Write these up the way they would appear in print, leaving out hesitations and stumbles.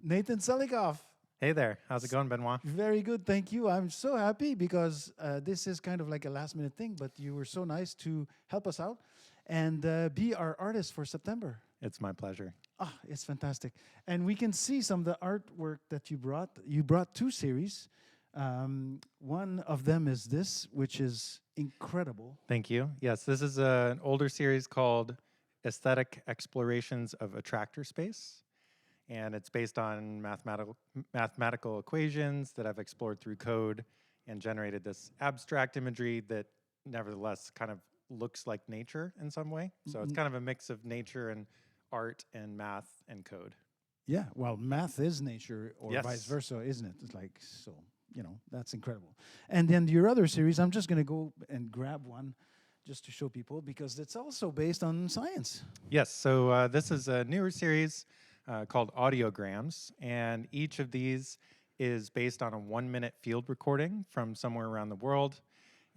Nathan Selikoff. Hey there. How's it going, Benoit? Very good, thank you. I'm so happy because this is kind of like a last-minute thing, but you were so nice to help us out and be our artist for September. It's my pleasure. Ah, it's fantastic. And we can see some of the artwork that you brought. You brought two series. One of them is this, which is incredible. Thank you. Yes, this is an older series called Aesthetic Explorations of Attractor Space. And it's based on mathematical equations that I've explored through code and generated this abstract imagery that nevertheless kind of looks like nature in some way. So it's kind of a mix of nature and art and math and code. Yeah, well, math is nature or Yes. vice versa, isn't it? It's like, so, that's incredible. And then your other series, I'm just going to go and grab one just to show people because it's also based on science. Yes, so this is a newer series called Audiograms, and each of these is based on a 1-minute field recording from somewhere around the world,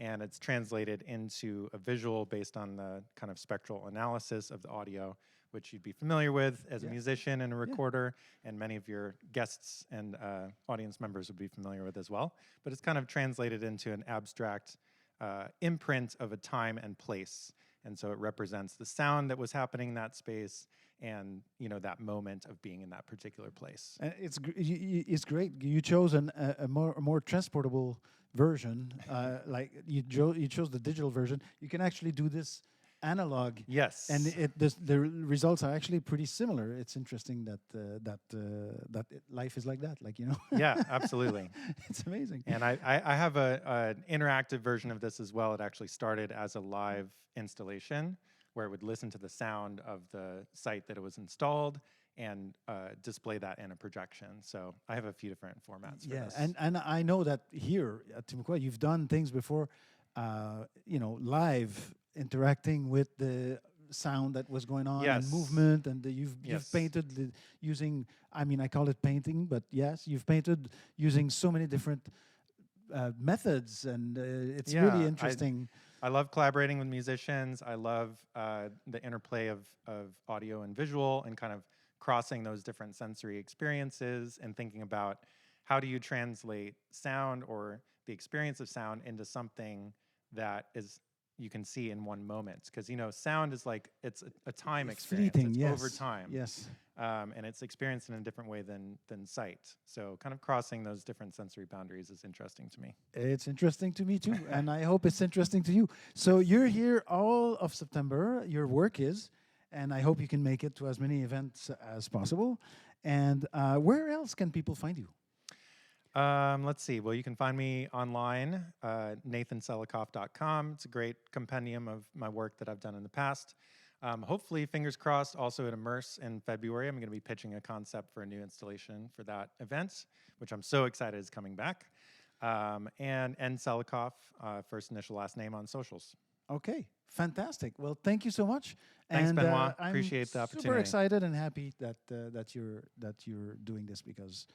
and it's translated into a visual based on the kind of spectral analysis of the audio, which you'd be familiar with as a musician and a recorder, and many of your guests and audience members would be familiar with as well. But it's kind of translated into an abstract imprint of a time and place. And so it represents the sound that was happening in that space and, that moment of being in that particular place. And it's great. You chose a more transportable version. Like you chose the digital version. You can actually do this analog. Yes. And the results are actually pretty similar. It's interesting that life is like that. Yeah, absolutely. It's amazing. And I have an interactive version of this as well. It actually started as a live installation where it would listen to the sound of the site that it was installed and display that in a projection. So I have a few different formats for this. And I know that here at Timuquoa, you've done things before, live interacting with the sound that was going on and movement, and you've painted using, I call it painting, but yes, you've painted using so many different methods, and it's really interesting. I love collaborating with musicians. I love the interplay of audio and visual and kind of crossing those different sensory experiences and thinking about how do you translate sound or the experience of sound into something that you can see in one moment. Because, sound is like, it's a time experience. Fleeting, it's over time. Yes. And it's experienced in a different way than sight. So kind of crossing those different sensory boundaries is interesting to me. It's interesting to me too, and I hope it's interesting to you. So you're here all of September, your work is, and I hope you can make it to as many events as possible. And where else can people find you? Let's see. Well, you can find me online, nathanselikoff.com. It's a great compendium of my work that I've done in the past. Hopefully, fingers crossed, also at Immerse in February, I'm going to be pitching a concept for a new installation for that event, which I'm so excited is coming back. And Selikoff, first initial last name on socials. Okay, fantastic. Well, thank you so much. Thanks, Benoit. Appreciate the I'm opportunity. super excited and happy that you're doing this because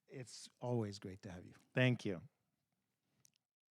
it's always great to have you. Thank you.